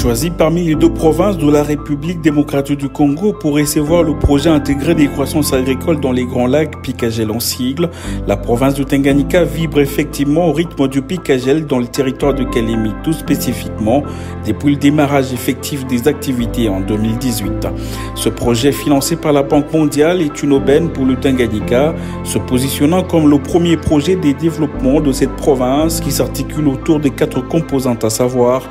Choisi parmi les deux provinces de la République démocratique du Congo pour recevoir le projet intégré des croissances agricoles dans les Grands Lacs Picagel en sigle, la province de Tanganyika vibre effectivement au rythme du Picagel dans le territoire de Kalemi, tout spécifiquement depuis le démarrage effectif des activités en 2018. Ce projet financé par la Banque mondiale est une aubaine pour le Tanganyika, se positionnant comme le premier projet de développement de cette province qui s'articule autour de 4 composantes, à savoir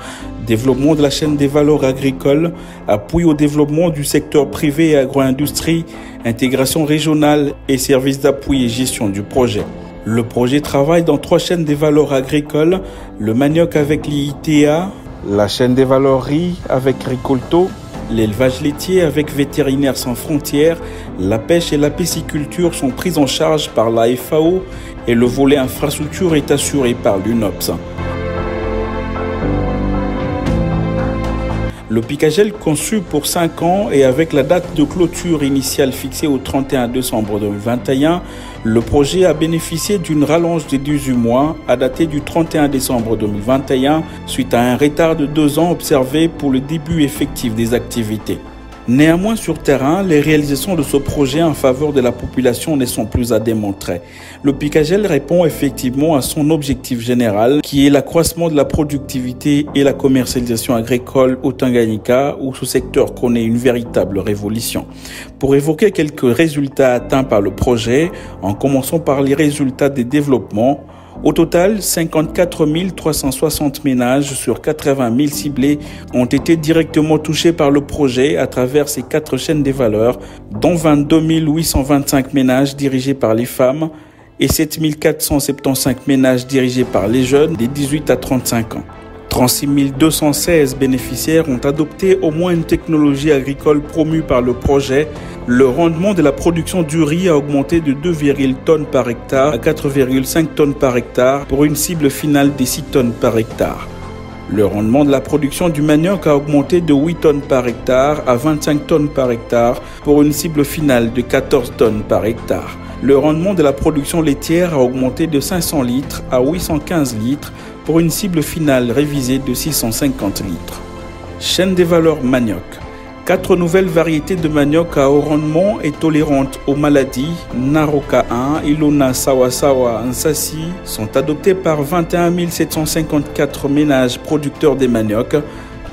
développement de la chaîne des valeurs agricoles, appui au développement du secteur privé et agro-industrie, intégration régionale et services d'appui et gestion du projet. Le projet travaille dans 3 chaînes des valeurs agricoles, le manioc avec l'IITA, la chaîne des valeurs riz avec Ricolto, l'élevage laitier avec Vétérinaires sans frontières, la pêche et la pisciculture sont prises en charge par la FAO et le volet infrastructure est assuré par l'UNOPS. Le Picagel, conçu pour 5 ans et avec la date de clôture initiale fixée au 31 décembre 2021, le projet a bénéficié d'une rallonge de 18 mois à dater du 31 décembre 2021 suite à un retard de 2 ans observé pour le début effectif des activités. Néanmoins, sur terrain, les réalisations de ce projet en faveur de la population ne sont plus à démontrer. Le Picagel répond effectivement à son objectif général, qui est l'accroissement de la productivité et la commercialisation agricole au Tanganyika, où ce secteur connaît une véritable révolution. Pour évoquer quelques résultats atteints par le projet, en commençant par les résultats des développements, au total, 54 360 ménages sur 80 000 ciblés ont été directement touchés par le projet à travers ces 4 chaînes des valeurs, dont 22 825 ménages dirigés par les femmes et 7 475 ménages dirigés par les jeunes des 18 à 35 ans. 36 216 bénéficiaires ont adopté au moins une technologie agricole promue par le projet. Le rendement de la production du riz a augmenté de 2,1 tonnes par hectare à 4,5 tonnes par hectare pour une cible finale de 6 tonnes par hectare. Le rendement de la production du manioc a augmenté de 8 tonnes par hectare à 25 tonnes par hectare pour une cible finale de 14 tonnes par hectare. Le rendement de la production laitière a augmenté de 500 litres à 815 litres pour une cible finale révisée de 650 litres. Chaîne des valeurs manioc. 4 nouvelles variétés de manioc à haut rendement et tolérantes aux maladies, Naroka 1, Ilona Sawasawa Nsasi, sont adoptées par 21 754 ménages producteurs des maniocs.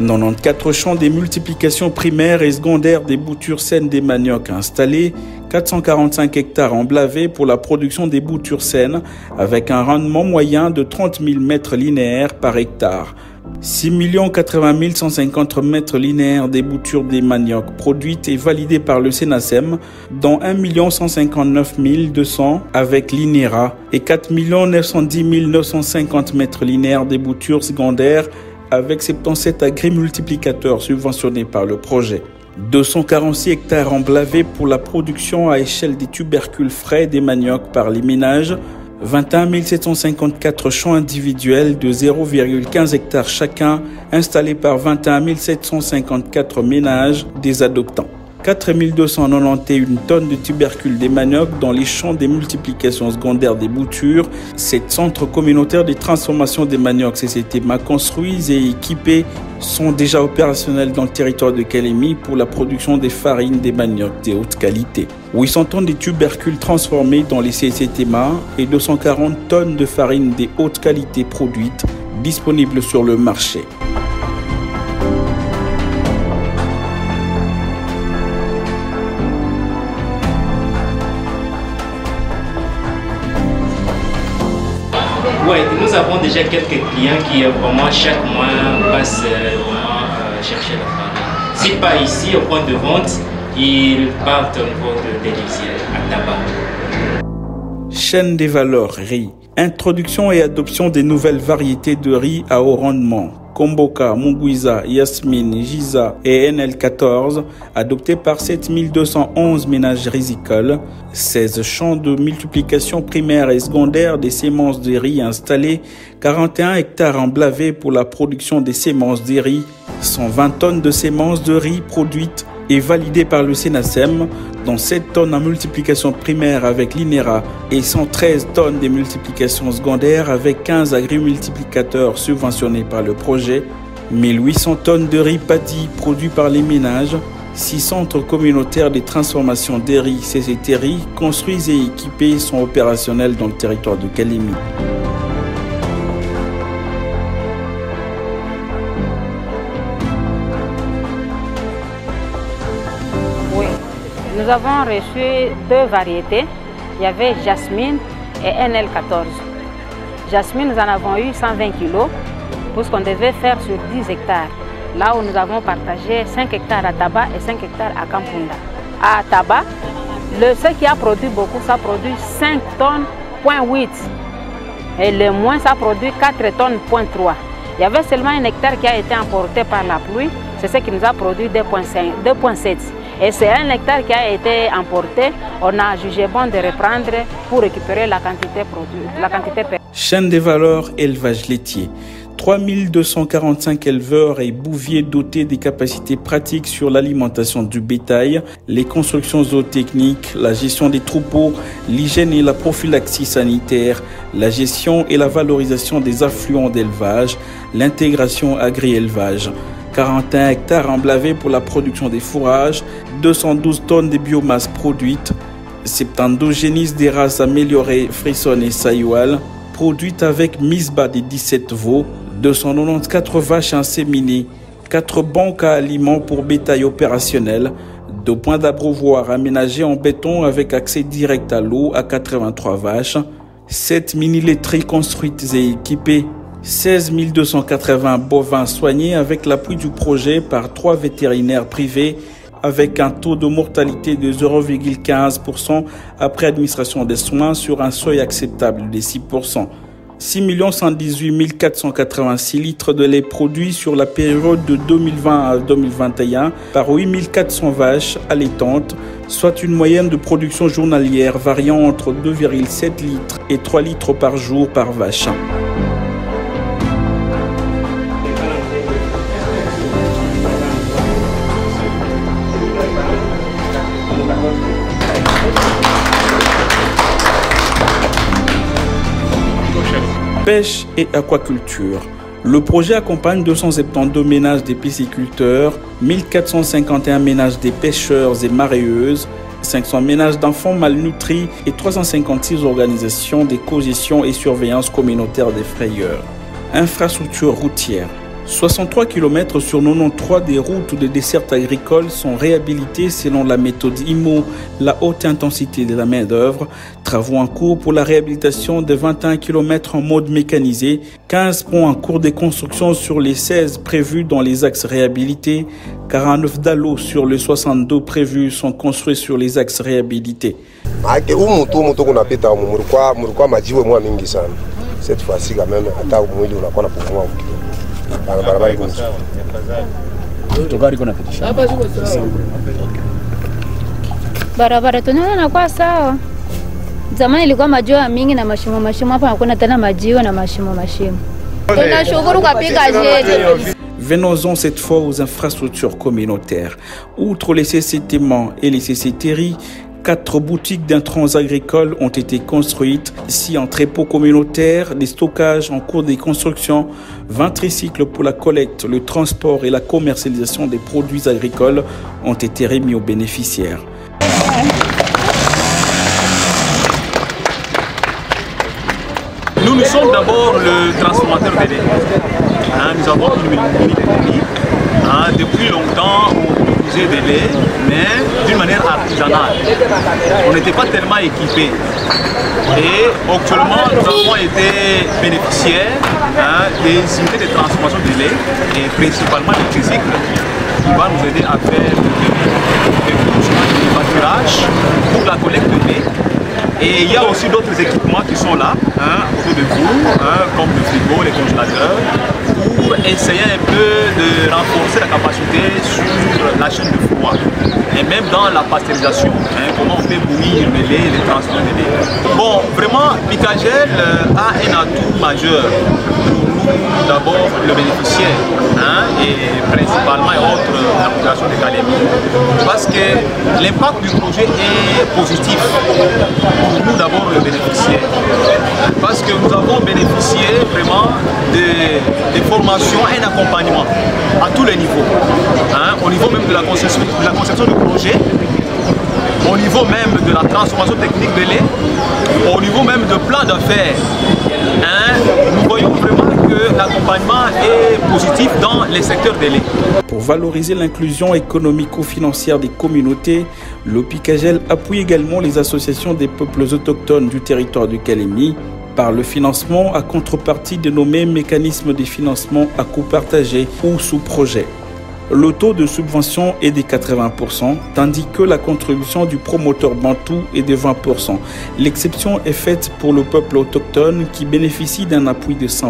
94 champs des multiplications primaires et secondaires des boutures saines des maniocs installés, 445 hectares emblavés pour la production des boutures saines avec un rendement moyen de 30 000 mètres linéaires par hectare. 6 80 150 mètres linéaires des boutures des maniocs produites et validées par le Sénasem, dont 1 159 200 avec l'INERA et 4 910 950 mètres linéaires des boutures secondaires avec 77 agri-multiplicateurs subventionnés par le projet. 246 hectares emblavés pour la production à échelle des tubercules frais des maniocs par les ménages, 21 754 champs individuels de 0,15 hectares chacun installés par 21 754 ménages des adoptants. 4 291 tonnes de tubercules des maniocs dans les champs des multiplications secondaires des boutures. 7 centres communautaires de transformation des maniocs CCTMA construits et équipés sont déjà opérationnels dans le territoire de Kalemi pour la production des farines des maniocs de haute qualité. 800 tonnes de tubercules transformés dans les CCTMA et 240 tonnes de farine de haute qualité produites disponibles sur le marché. Oui, nous avons déjà quelques clients qui vraiment chaque mois passent chercher la farine. Si pas ici au point de vente, ils partent au niveau de Délicieux à Tabac. Chaîne des valeurs riz. Introduction et adoption des nouvelles variétés de riz à haut rendement. Komboka, Mungwiza, Yasmine, Giza et NL14, adoptés par 7211 ménages rizicoles, 16 champs de multiplication primaire et secondaire des semences de riz installés, 41 hectares emblavés pour la production des semences de riz, 120 tonnes de semences de riz produites et validées par le SENASEM, dont 7 tonnes en multiplication primaire avec l'INERA et 113 tonnes de multiplication secondaire avec 15 agri-multiplicateurs subventionnés par le projet, 1800 tonnes de riz paddy produits par les ménages, 6 centres communautaires de transformation des riz CCT-Riz construits et équipés sont opérationnels dans le territoire de Kalemi. Nous avons reçu 2 variétés. Il y avait Jasmine et NL14. Jasmine, nous en avons eu 120 kg, puisqu'on devait faire sur 10 hectares. Là où nous avons partagé 5 hectares à Taba et 5 hectares à Kampunda. À Taba, ce qui a produit beaucoup, ça produit 5 tonnes, 0.8. Et le moins, ça produit 4 tonnes, 0.3. Il y avait seulement un hectare qui a été emporté par la pluie. C'est ce qui nous a produit 2,7. Et c'est un hectare qui a été emporté. On a jugé bon de reprendre pour récupérer la quantité perdue. Chaîne des valeurs, élevage laitier. 3245 éleveurs et bouviers dotés des capacités pratiques sur l'alimentation du bétail, les constructions zootechniques, la gestion des troupeaux, l'hygiène et la prophylaxie sanitaire, la gestion et la valorisation des affluents d'élevage, l'intégration agri-élevage. 41 hectares emblavés pour la production des fourrages, 212 tonnes de biomasse produites, 72 génisses des races améliorées Frisson et Saïwal, produites avec mise bas des 17 veaux, 294 vaches inséminées, 4 banques à aliments pour bétail opérationnel, 2 points d'abreuvoir aménagés en béton avec accès direct à l'eau à 83 vaches, 7 mini-laiteries construites et équipées, 16 280 bovins soignés avec l'appui du projet par 3 vétérinaires privés avec un taux de mortalité de 0,15% après administration des soins sur un seuil acceptable de 6%. 6 118 486 litres de lait produits sur la période de 2020 à 2021 par 8 400 vaches allaitantes, soit une moyenne de production journalière variant entre 2,7 litres et 3 litres par jour par vache. Pêche et aquaculture. Le projet accompagne 272 ménages des pisciculteurs, 1451 ménages des pêcheurs et mareyeuses, 500 ménages d'enfants malnutris et 356 organisations de cogestion et surveillance communautaire des frayeurs. Infrastructure routière. 63 km sur 93 des routes de desserte agricole sont réhabilitées selon la méthode IMO, la haute intensité de la main-d'œuvre. Travaux en cours pour la réhabilitation de 21 km en mode mécanisé, 15 ponts en cours de construction sur les 16 prévus dans les axes réhabilités, 49 dallos sur les 62 prévus sont construits sur les axes réhabilités. Cette fois-ci, quand même, barabara tunaona inakuwa sawa. Zamani ilikuwa majiwa mingi na mashimo, hapa hakuna tena majiwa na mashimo. Tunashukuru kwa piga jeje. Venons-en cette fois aux infrastructures communautaires. Outre les CCT-Mans et les CCT-Riz, 4 boutiques d'intrants agricoles ont été construites, 6 entrepôts communautaires, des stockages en cours de construction, 20 tricycles pour la collecte, le transport et la commercialisation des produits agricoles ont été remis aux bénéficiaires. Nous sommes d'abord le transformateur de lait. Nous avons une unité de riz. Depuis longtemps, on produisait des laits, mais d'une manière artisanale. On n'était pas tellement équipés. Et actuellement, nous avons été bénéficiaires des unités de transformation de lait, et principalement des tricycles, qui vont nous aider à faire des pâturages pour la collecte de lait. Et il y a aussi d'autres équipements qui sont là, autour de vous, comme le frigo, les congélateurs. pour essayer un peu de renforcer la capacité sur la chaîne de froid et même dans la pasteurisation, comment on peut bouillir le lait et le transformer le lait. Bon, vraiment, Picagel a un atout majeur pour nous, d'abord le bénéficiaire et principalement la population de Kalemi, parce que l'impact du projet est positif pour nous, d'abord le bénéficiaire, parce que nous avons bénéficié vraiment de formations et un accompagnement à tous les niveaux, au niveau même de la conception du projet, au niveau même de la transformation technique de lait, au niveau même de plan d'affaires. Nous voyons vraiment que l'accompagnement est positif dans les secteurs de lait. Pour valoriser l'inclusion économico-financière des communautés, le Picagel appuie également les associations des peuples autochtones du territoire de Kalemi par le financement à contrepartie dénommé mécanisme de financement à coût partagé ou sous projet. Le taux de subvention est de 80%, tandis que la contribution du promoteur bantou est de 20%. L'exception est faite pour le peuple autochtone qui bénéficie d'un appui de 100%.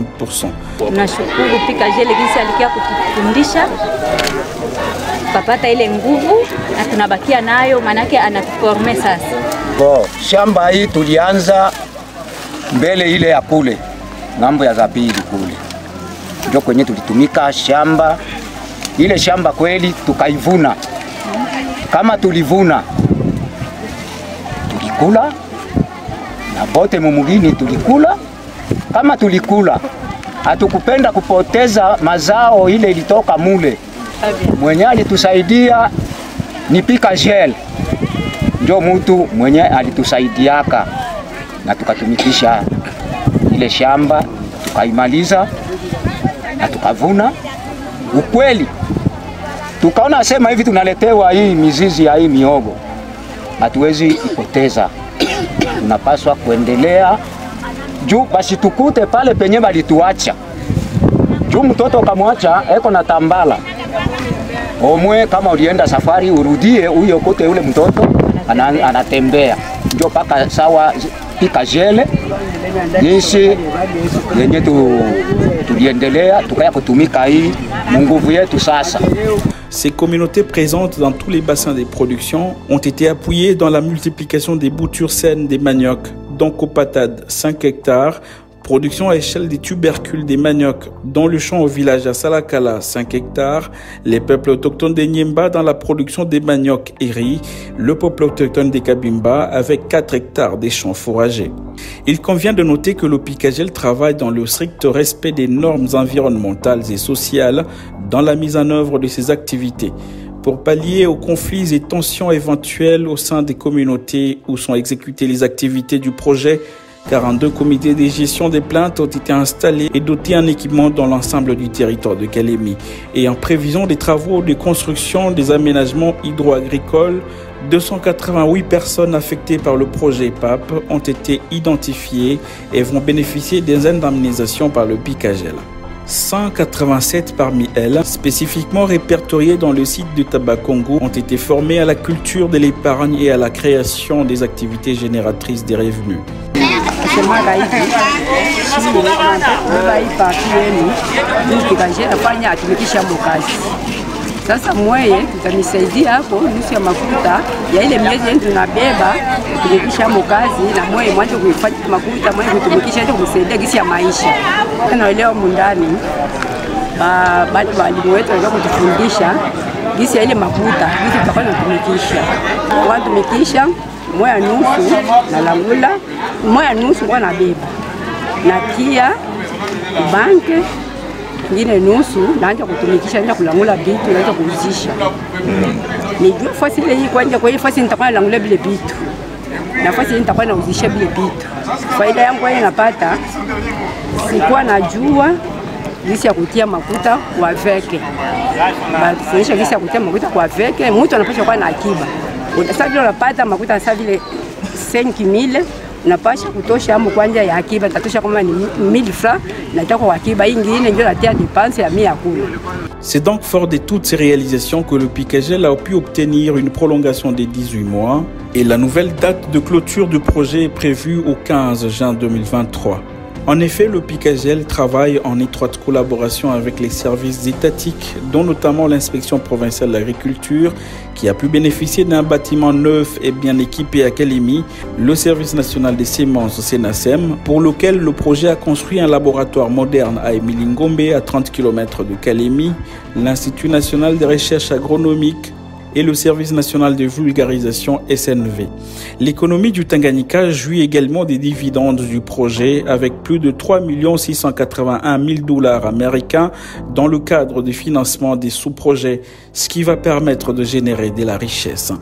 Nashukuru Picagel jinsi alikia kutufundisha papata ile nguvu na tunabakia nayo, manake anatuforme sasa. Shamba hii tulianza mbele ile ya kule ngambo ya Zabili kule, ndio kwenye tulitumika shamba ile shamba kweli tukaivuna. Kama tulivuna tulikula na bote mumugini tulikula. Kama tulikula hatukupenda kupoteza mazao ile ilitoka mule. Mwenye alitusaidia ni Picagel, ndio mtu mwenye alitusaidiaka na tukatumikisha ile shamba tukaimaliza na tukavuna. Ukweli tukaona sema hivi tunaletewa hii mizizi ya hii miogo, hatuwezi ipoteza, tunapaswa kuendelea juu basi tukute pale penye balituacha. Juu mtoto kamwacha eko na tambala omwe, kama ulienda safari urudie huyo kote ule mtoto anatembea. Ndio paka sawa Picagel jinsi yenye tuliendelea tukaya kutumika hii nguvu yetu sasa. Ces communautés présentes dans tous les bassins des productions ont été appuyées dans la multiplication des boutures saines des maniocs, donc au Patade 5 hectares, production à échelle des tubercules des maniocs, dans le champ au village à Salakala 5 hectares, les peuples autochtones des Nyemba dans la production des maniocs et riz, le peuple autochtone des Kabimba avec 4 hectares des champs fourragers. Il convient de noter que le Picagel travaille dans le strict respect des normes environnementales et sociales dans la mise en œuvre de ses activités. Pour pallier aux conflits et tensions éventuels au sein des communautés où sont exécutées les activités du projet, 42 comités de gestion des plaintes ont été installés et dotés en équipement dans l'ensemble du territoire de Kalemi. Et en prévision des travaux de construction des aménagements hydro-agricoles, 288 personnes affectées par le projet PAP ont été identifiées et vont bénéficier des indemnisations par le Picagel. 187 parmi elles, spécifiquement répertoriées dans le site de Tabakongo, ont été formées à la culture de l'épargne et à la création des activités génératrices des revenus. Sasa mweye tutanisaidia hapo nusu ya mafuta ya ile miezi yetu tunabeba kutumikisha mkazi, na mweye mwanzo kuifanya mafuta mweye kutumikisha ili kumsaidia gisi ya maisha. Na leo mundani bado walimu wetu walikuwa kutufundisha gisi ya ile mafuta gisi tutakuwa tunatumikisha. Watumikisha mweye nusu na langula, mweye nusu kwa nabeba na kia banke ngine nusu naanza kutumikisha, naanza kulangula vitu, naanza kuuzisha. Nijua fasi ile hii kwanja, kwa hiyo fasi nitakuwa nalangula vile vitu na fasi nitakuwa nauzisha vile vitu. Faida yangu ile napata, sikuwa najua jinsi ya kutia mafuta kwa veke. Basi jinsi ya kutia mafuta kwa veke, mtu anapaswa kuwa na akiba. Sasa vile unapata mafuta sasa vile 5000 napasha kutosha hapo kwanja ya akiba, tatosha kama ni 1000 francs na tako akiba ingine ndio natia dépense ya 100 kula. C'est donc fort de toutes ces réalisations que le Picagel a pu obtenir une prolongation des 18 mois et la nouvelle date de clôture du projet est prévue au 15 juin 2023. En effet, le Picagel travaille en étroite collaboration avec les services étatiques, dont notamment l'inspection provinciale de l'agriculture, qui a pu bénéficier d'un bâtiment neuf et bien équipé à Kalemi, le service national des semences Senasem, pour lequel le projet a construit un laboratoire moderne à Emilingombe, à 30 km de Kalemi, l'Institut national des recherches agronomiques et le service national de vulgarisation SNV. L'économie du Tanganyika jouit également des dividendes du projet avec plus de 3 681 000 $ américains dans le cadre du financement des sous-projets, ce qui va permettre de générer de la richesse.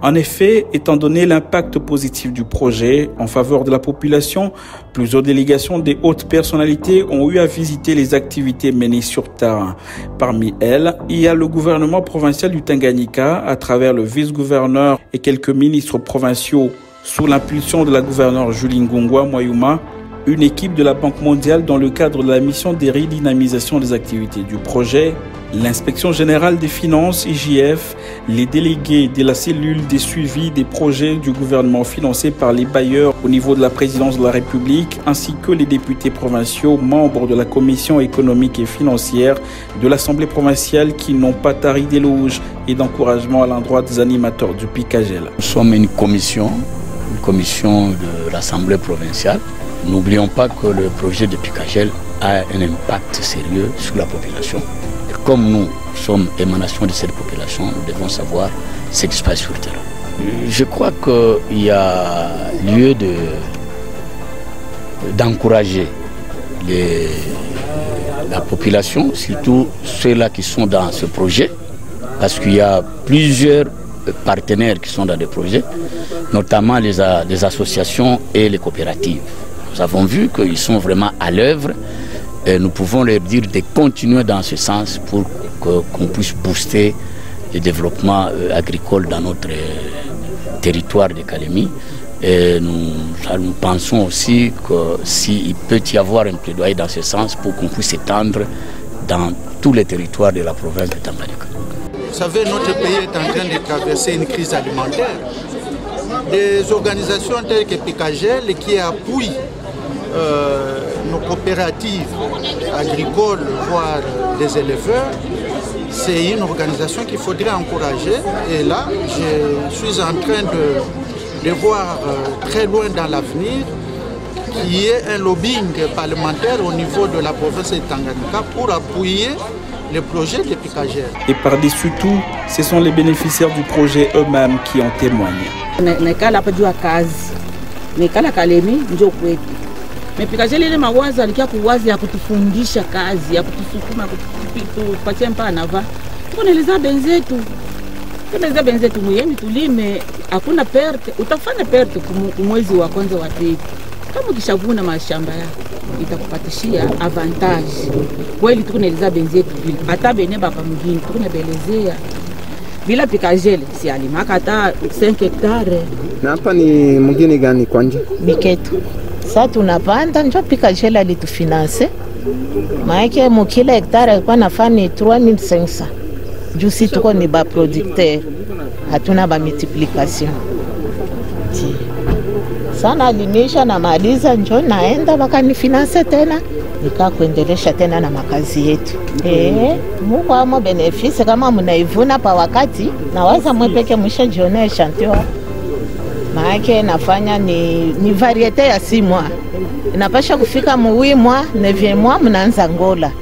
En effet, étant donné l'impact positif du projet en faveur de la population, plusieurs délégations des hautes personnalités ont eu à visiter les activités menées sur terrain. Parmi elles, il y a le gouvernement provincial du Tanganyika à travers le vice-gouverneur et quelques ministres provinciaux sous l'impulsion de la gouverneure Julie Ngongwa Mwayuma, une équipe de la Banque mondiale dans le cadre de la mission de redynamisation des activités du projet, l'inspection générale des finances, IGF, les délégués de la cellule des suivis des projets du gouvernement financés par les bailleurs au niveau de la présidence de la République, ainsi que les députés provinciaux, membres de la commission économique et financière de l'Assemblée provinciale qui n'ont pas tari d'éloges et d'encouragement à l'endroit des animateurs du Picagel. Nous sommes une commission de l'Assemblée provinciale. N'oublions pas que le projet de Picagel a un impact sérieux sur la population. Et comme nous sommes émanation de cette population, nous devons savoir ce qui se passe sur le terrain. Je crois qu'il y a lieu d'encourager la population, surtout ceux-là qui sont dans ce projet, parce qu'il y a plusieurs partenaires qui sont dans des projets, notamment les associations et les coopératives. Nous avons vu qu'ils sont vraiment à l'œuvre et nous pouvons leur dire de continuer dans ce sens pour qu'on puisse booster le développement agricole dans notre territoire de Kalemi. Et nous pensons aussi que s'il peut y avoir un plaidoyer dans ce sens pour qu'on puisse s'étendre dans tous les territoires de la province de Tanganyika. Vous savez, notre pays est en train de traverser une crise alimentaire. Des organisations telles que Picagel qui appuient nos coopératives agricoles, voire des éleveurs, c'est une organisation qu'il faudrait encourager. Et là, je suis en train de voir très loin dans l'avenir qu'il y ait un lobbying parlementaire au niveau de la province de Tanganyika pour appuyer le projet de Picagel. Et par-dessus tout, ce sont les bénéficiaires du projet eux-mêmes qui en témoignent. Mais Picagel ile mawazo alikia kuwaza ya kutufundisha kazi, ya kutusukuma, kutupatia mpana va. Tunaeleza benzetu muyeni tulime, hakuna perte, utafanya perte kumwezi wa kwanza wa pili. Kama ukishavuna mashamba yako itakupatishia avantage. Kweli tunaeleza benzetu vile. Hata beneba pa mgini tunabelezea. Bila Picagel si alimaka hata 5 hektare. Na hapa ni mgini gani kwanje? Biketu. Sasa tunapanda njo Picagel alitufinanse. Maana mukila hektare alikuwa nafani 3500. Juu si tuko ni ba producteur. Hatuna ba multiplication. Sana alimisha na maliza njo naenda wakanifinanse tena. Nika kuendelesha tena na makazi yetu. Mungu amo benefisi kama mnaivuna pa wakati na waza mwepeke mwisho jione echantio. Maana nafanya ni variete ya 6 mois. Inapasha kufika mu 8 mois, 9 mois mnaanza ngola.